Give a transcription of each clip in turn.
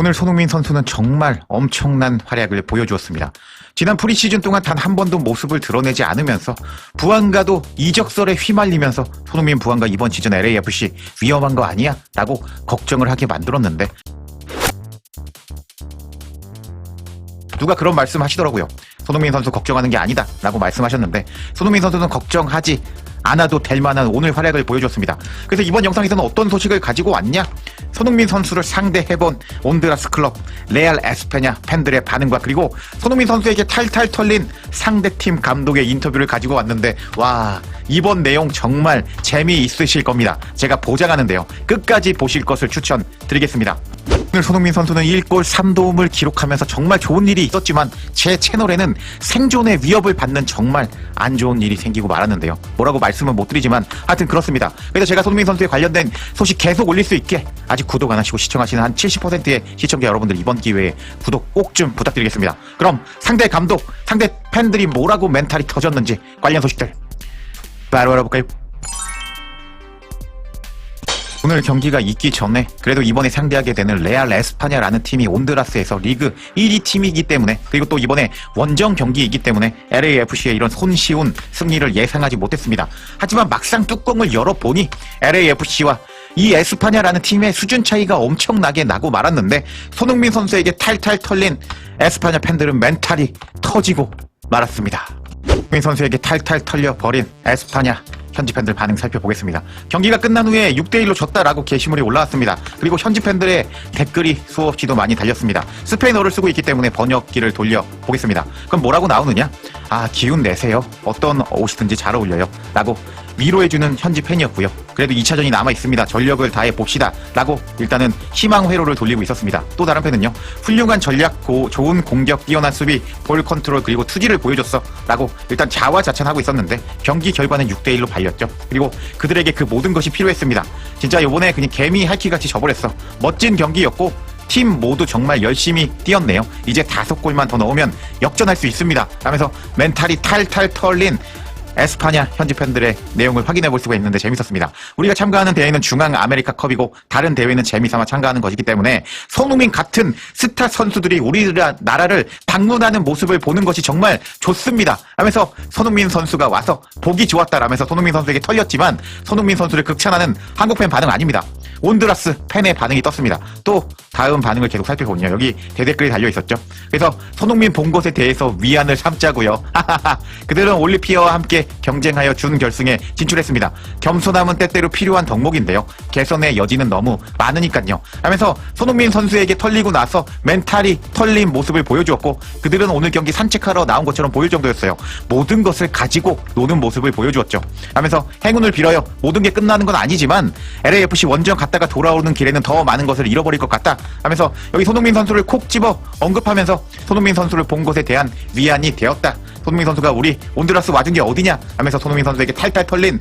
오늘 손흥민 선수는 정말 엄청난 활약을 보여주었습니다. 지난 프리시즌 동안 단 한 번도 모습을 드러내지 않으면서 부안가도 이적설에 휘말리면서 손흥민 부안가 이번 시즌 LAFC 위험한 거 아니야? 라고 걱정을 하게 만들었는데 누가 그런 말씀 하시더라고요. 손흥민 선수 걱정하는 게 아니다 라고 말씀하셨는데 손흥민 선수는 걱정하지 않아도 될 만한 오늘 활약을 보여줬습니다. 그래서 이번 영상에서는 어떤 소식을 가지고 왔냐? 손흥민 선수를 상대해본 온드라스 클럽 레알 에스파냐 팬들의 반응과 그리고 손흥민 선수에게 탈탈 털린 상대팀 감독의 인터뷰를 가지고 왔는데 와, 이번 내용 정말 재미있으실 겁니다. 제가 보장하는데요. 끝까지 보실 것을 추천드리겠습니다. 오늘 손흥민 선수는 1골 3도움을 기록하면서 정말 좋은 일이 있었지만 제 채널에는 생존의 위협을 받는 정말 안 좋은 일이 생기고 말았는데요. 뭐라고 말씀은 못 드리지만 하여튼 그렇습니다. 그래서 제가 손흥민 선수에 관련된 소식 계속 올릴 수 있게 아직 구독 안 하시고 시청하시는 한 70%의 시청자 여러분들 이번 기회에 구독 꼭 좀 부탁드리겠습니다. 그럼 상대 감독, 상대 팬들이 뭐라고 멘탈이 터졌는지 관련 소식들 바로 알아볼까요? 오늘 경기가 있기 전에 그래도 이번에 상대하게 되는 레알 에스파냐라는 팀이 온드라스에서 리그 1위 팀이기 때문에 그리고 또 이번에 원정 경기이기 때문에 LAFC의 이런 손쉬운 승리를 예상하지 못했습니다. 하지만 막상 뚜껑을 열어보니 LAFC와 이 에스파냐라는 팀의 수준 차이가 엄청나게 나고 말았는데 손흥민 선수에게 탈탈 털린 에스파냐 팬들은 멘탈이 터지고 말았습니다. 손흥민 선수에게 탈탈 털려버린 에스파냐 현지 팬들 반응 살펴보겠습니다. 경기가 끝난 후에 6대1로 졌다라고 게시물이 올라왔습니다. 그리고 현지 팬들의 댓글이 수없이도 많이 달렸습니다. 스페인어를 쓰고 있기 때문에 번역기를 돌려보겠습니다. 그럼 뭐라고 나오느냐? 아, 기운 내세요. 어떤 옷이든지 잘 어울려요. 라고 위로해주는 현지 팬이었고요. 그래도 2차전이 남아있습니다. 전력을 다해 봅시다. 라고 일단은 희망 회로를 돌리고 있었습니다. 또 다른 팬은요. 훌륭한 전략, 좋은 공격, 뛰어난 수비, 볼 컨트롤 그리고 투지를 보여줬어. 라고 일단 자화자찬하고 있었는데 경기 결과는 6대1로 발렸죠. 그리고 그들에게 그 모든 것이 필요했습니다. 진짜 요번에 그냥 개미 할퀴같이 져버렸어. 멋진 경기였고 팀 모두 정말 열심히 뛰었네요. 이제 5골만 더 넣으면 역전할 수 있습니다. 하면서 멘탈이 탈탈 털린 에스파냐 현지 팬들의 내용을 확인해 볼 수가 있는데 재밌었습니다. 우리가 참가하는 대회는 중앙 아메리카 컵이고 다른 대회는 재미삼아 참가하는 것이기 때문에 손흥민 같은 스타 선수들이 우리나라를 방문하는 모습을 보는 것이 정말 좋습니다. 하면서 손흥민 선수가 와서 보기 좋았다라면서 손흥민 선수에게 털렸지만 손흥민 선수를 극찬하는 한국 팬 반응 아닙니다. 온드라스 팬의 반응이 떴습니다. 또 다음 반응을 계속 살펴보면요. 여기 대댓글이 달려있었죠. 그래서 손흥민 본 것에 대해서 위안을 삼자고요. 그들은 올리피아와 함께 경쟁하여 준결승에 진출했습니다. 겸손함은 때때로 필요한 덕목인데요. 개선의 여지는 너무 많으니까요. 하면서 손흥민 선수에게 털리고 나서 멘탈이 털린 모습을 보여주었고 그들은 오늘 경기 산책하러 나온 것처럼 보일 정도였어요. 모든 것을 가지고 노는 모습을 보여주었죠. 하면서 행운을 빌어요. 모든 게 끝나는 건 아니지만 LAFC 원정 갔다가 돌아오는 길에는 더 많은 것을 잃어버릴 것 같다 하면서 여기 손흥민 선수를 콕 집어 언급하면서 손흥민 선수를 본 것에 대한 위안이 되었다. 손흥민 선수가 우리 온드라스 와준 게 어디냐 하면서 손흥민 선수에게 탈탈 털린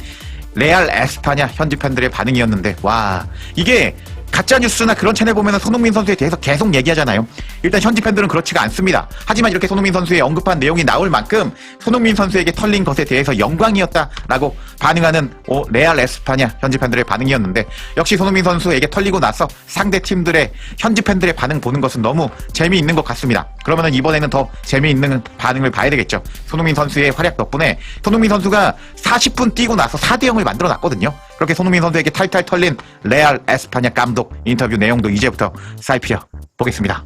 레알 에스파냐 현지 팬들의 반응이었는데 와, 이게 가짜뉴스나 그런 채널 보면 손흥민 선수에 대해서 계속 얘기하잖아요. 일단 현지 팬들은 그렇지가 않습니다. 하지만 이렇게 손흥민 선수의 언급한 내용이 나올 만큼 손흥민 선수에게 털린 것에 대해서 영광이었다라고 반응하는 레알 에스파냐 현지 팬들의 반응이었는데 역시 손흥민 선수에게 털리고 나서 상대 팀들의 현지 팬들의 반응 보는 것은 너무 재미있는 것 같습니다. 그러면 이번에는 더 재미있는 반응을 봐야 되겠죠. 손흥민 선수의 활약 덕분에 손흥민 선수가 40분 뛰고 나서 4대0을 만들어 놨거든요. 그렇게 손흥민 선수에게 탈탈 털린 레알 에스파냐 감독 인터뷰 내용도 이제부터 살펴보겠습니다.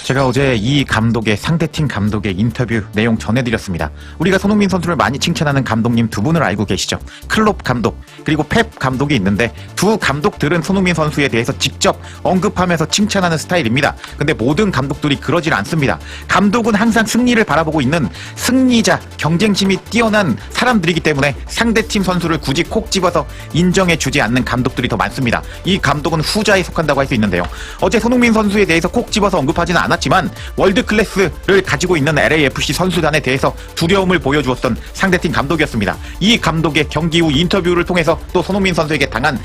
제가 어제 이 감독의 상대팀 감독의 인터뷰 내용 전해드렸습니다. 우리가 손흥민 선수를 많이 칭찬하는 감독님 두 분을 알고 계시죠? 클롭 감독 그리고 펩 감독이 있는데 두 감독들은 손흥민 선수에 대해서 직접 언급하면서 칭찬하는 스타일입니다. 근데 모든 감독들이 그러질 않습니다. 감독은 항상 승리를 바라보고 있는 승리자, 경쟁심이 뛰어난 사람들이기 때문에 상대팀 선수를 굳이 콕 집어서 인정해주지 않는 감독들이 더 많습니다. 이 감독은 후자에 속한다고 할 수 있는데요. 어제 손흥민 선수에 대해서 콕 집어서 언급하지는 않았지만 월드 클래스를 가지고 있는 LAFC 선수단에 대해서 두려움을 보여주었던 상대팀 감독이었습니다. 이 감독의 경기 후 인터뷰를 통해서 또 손흥민 선수에게 당한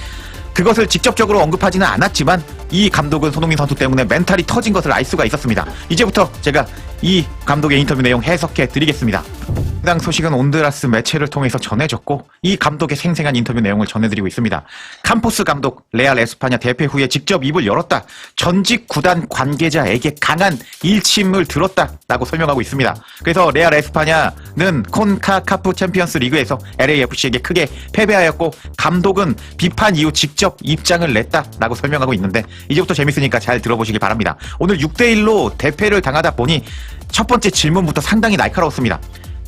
그것을 직접적으로 언급하지는 않았지만 이 감독은 손흥민 선수 때문에 멘탈이 터진 것을 알 수가 있었습니다. 이제부터 제가 이 감독의 인터뷰 내용 해석해 드리겠습니다. 해당 소식은 온드라스 매체를 통해서 전해졌고 이 감독의 생생한 인터뷰 내용을 전해드리고 있습니다. 캄포스 감독 레알 에스파냐 대패 후에 직접 입을 열었다. 전직 구단 관계자에게 강한 일침을 들었다라고 설명하고 있습니다. 그래서 레알 에스파냐는 콘카카프 챔피언스 리그에서 LAFC에게 크게 패배하였고 감독은 비판 이후 직접 입장을 냈다라고 설명하고 있는데 이제부터 재밌으니까 잘 들어보시기 바랍니다. 오늘 6대1로 대패를 당하다 보니 첫 번째 질문부터 상당히 날카로웠습니다.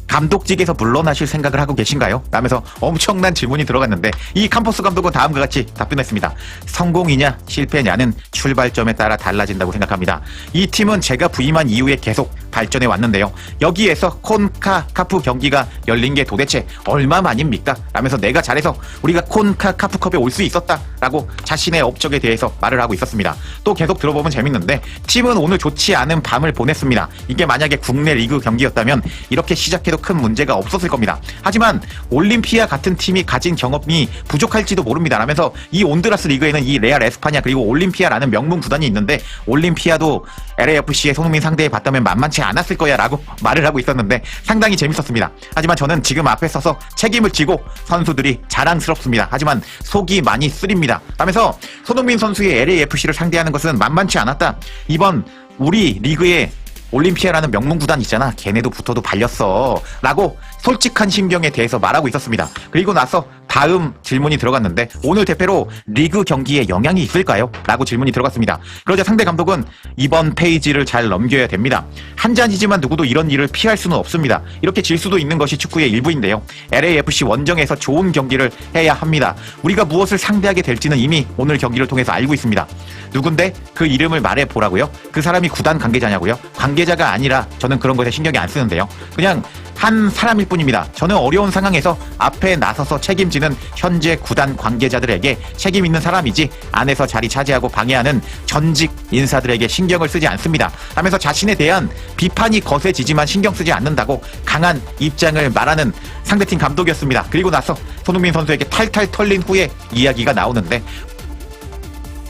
감독직에서 물러나실 생각을 하고 계신가요? 라면서 엄청난 질문이 들어갔는데 이 캄포스 감독은 다음과 같이 답변했습니다. 성공이냐 실패냐는 출발점에 따라 달라진다고 생각합니다. 이 팀은 제가 부임한 이후에 계속 발전해 왔는데요. 여기에서 콘카카프 경기가 열린 게 도대체 얼마만입니까? 라면서 내가 잘해서 우리가 콘카카프컵에 올 수 있었다 라고 자신의 업적에 대해서 말을 하고 있었습니다. 또 계속 들어보면 재밌는데 팀은 오늘 좋지 않은 밤을 보냈습니다. 이게 만약에 국내 리그 경기였다면 이렇게 시작해도 큰 문제가 없었을 겁니다. 하지만 올림피아 같은 팀이 가진 경험이 부족할지도 모릅니다. 라면서 이 온드라스 리그에는 이 레알 에스파냐 그리고 올림피아라는 명문 구단이 있는데 올림피아도 LAFC의 손흥민 상대에 봤다면 만만치 않았을 거야 라고 말을 하고 있었는데 상당히 재밌었습니다. 하지만 저는 지금 앞에 서서 책임을 지고 선수들이 자랑스럽습니다. 하지만 속이 많이 쓰립니다. 라면서 손흥민 선수의 LAFC를 상대하는 것은 만만치 않았다. 이번 우리 리그의 올림피아라는 명문 구단 있잖아. 걔네도 붙어도 발렸어. 라고 솔직한 심경에 대해서 말하고 있었습니다. 그리고 나서 다음 질문이 들어갔는데 오늘 대패로 리그 경기에 영향이 있을까요? 라고 질문이 들어갔습니다. 그러자 상대 감독은 이번 페이지를 잘 넘겨야 됩니다. 한 잔이지만 누구도 이런 일을 피할 수는 없습니다. 이렇게 질 수도 있는 것이 축구의 일부인데요. LAFC 원정에서 좋은 경기를 해야 합니다. 우리가 무엇을 상대하게 될지는 이미 오늘 경기를 통해서 알고 있습니다. 누군데? 그 이름을 말해보라고요? 그 사람이 구단 관계자냐고요? 관계자가 아니라 저는 그런 것에 신경이 안 쓰는데요. 그냥 한 사람일 뿐입니다. 저는 어려운 상황에서 앞에 나서서 책임지는 현재 구단 관계자들에게 책임 있는 사람이지 안에서 자리 차지하고 방해하는 전직 인사들에게 신경을 쓰지 않습니다. 하면서 자신에 대한 비판이 거세지지만 신경 쓰지 않는다고 강한 입장을 말하는 상대팀 감독이었습니다. 그리고 나서 손흥민 선수에게 탈탈 털린 후에 이야기가 나오는데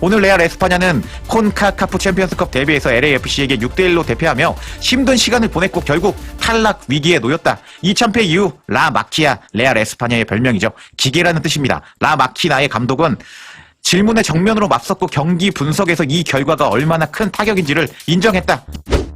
오늘 레알 에스파냐는 콘카카프 챔피언스컵 대회에서 LAFC에게 6대1로 대패하며 힘든 시간을 보냈고 결국 탈락 위기에 놓였다. 2참패 이후 라 마키아 레알 에스파냐의 별명이죠. 기계라는 뜻입니다. 라 마키나의 감독은 질문에 정면으로 맞섰고 경기 분석에서 이 결과가 얼마나 큰 타격인지를 인정했다.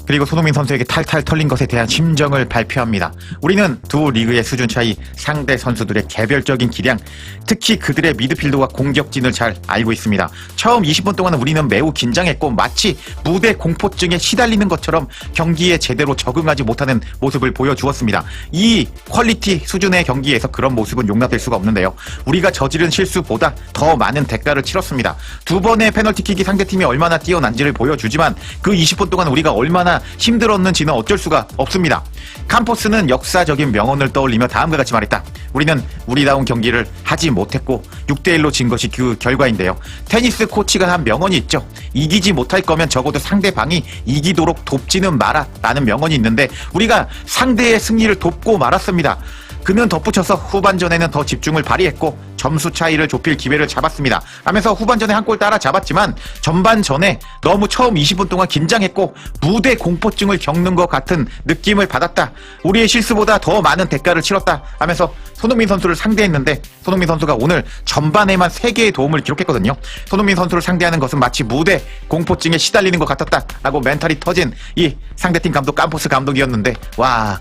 그리고 손흥민 선수에게 탈탈 털린 것에 대한 심정을 발표합니다. 우리는 두 리그의 수준 차이, 상대 선수들의 개별적인 기량, 특히 그들의 미드필더와 공격진을 잘 알고 있습니다. 처음 20분 동안은 우리는 매우 긴장했고 마치 무대 공포증에 시달리는 것처럼 경기에 제대로 적응하지 못하는 모습을 보여주었습니다. 이 퀄리티 수준의 경기에서 그런 모습은 용납될 수가 없는데요. 우리가 저지른 실수보다 더 많은 대가를 치렀습니다. 두 번의 페널티킥이 상대팀이 얼마나 뛰어난지를 보여주지만 그 20분 동안 우리가 얼마나 힘들었는지는 어쩔 수가 없습니다. 캄포스는 역사적인 명언을 떠올리며 다음과 같이 말했다. 우리는 우리다운 경기를 하지 못했고 6대1로 진 것이 그 결과인데요. 테니스 코치가 한 명언이 있죠. 이기지 못할 거면 적어도 상대방이 이기도록 돕지는 마라 라는 명언이 있는데 우리가 상대의 승리를 돕고 말았습니다. 그는 덧붙여서 후반전에는 더 집중을 발휘했고 점수 차이를 좁힐 기회를 잡았습니다. 하면서 후반전에 한 골 따라 잡았지만 전반전에 너무 처음 20분 동안 긴장했고 무대 공포증을 겪는 것 같은 느낌을 받았다. 우리의 실수보다 더 많은 대가를 치렀다 하면서 손흥민 선수를 상대했는데 손흥민 선수가 오늘 전반에만 3개의 도움을 기록했거든요. 손흥민 선수를 상대하는 것은 마치 무대 공포증에 시달리는 것 같았다 라고 멘탈이 터진 이 상대팀 감독 캄포스 감독이었는데 와...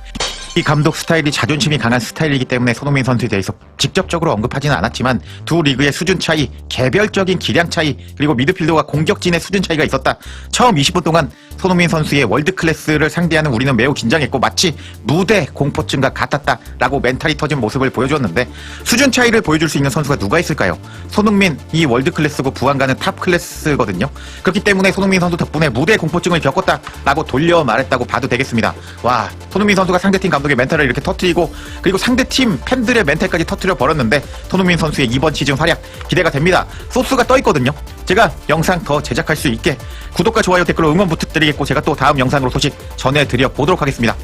이 감독 스타일이 자존심이 강한 스타일이기 때문에 손흥민 선수에 대해서 직접적으로 언급하지는 않았지만 두 리그의 수준 차이, 개별적인 기량 차이, 그리고 미드필더와 공격진의 수준 차이가 있었다. 처음 20분 동안 손흥민 선수의 월드클래스를 상대하는 우리는 매우 긴장했고 마치 무대 공포증과 같았다라고 멘탈이 터진 모습을 보여줬는데 수준 차이를 보여줄 수 있는 선수가 누가 있을까요? 손흥민, 이 월드클래스고 부안가는 탑클래스거든요. 그렇기 때문에 손흥민 선수 덕분에 무대 공포증을 겪었다라고 돌려 말했다고 봐도 되겠습니다. 와, 손흥민 선수가 상대팀 감독의 멘탈을 이렇게 터뜨리고 그리고 상대팀 팬들의 멘탈까지 터뜨려 버렸는데 손흥민 선수의 이번 시즌 활약 기대가 됩니다. 소스가 떠 있거든요. 제가 영상 더 제작할 수 있게 구독과 좋아요 댓글로 응원 부탁드리겠고 제가 또 다음 영상으로 소식 전해드려 보도록 하겠습니다.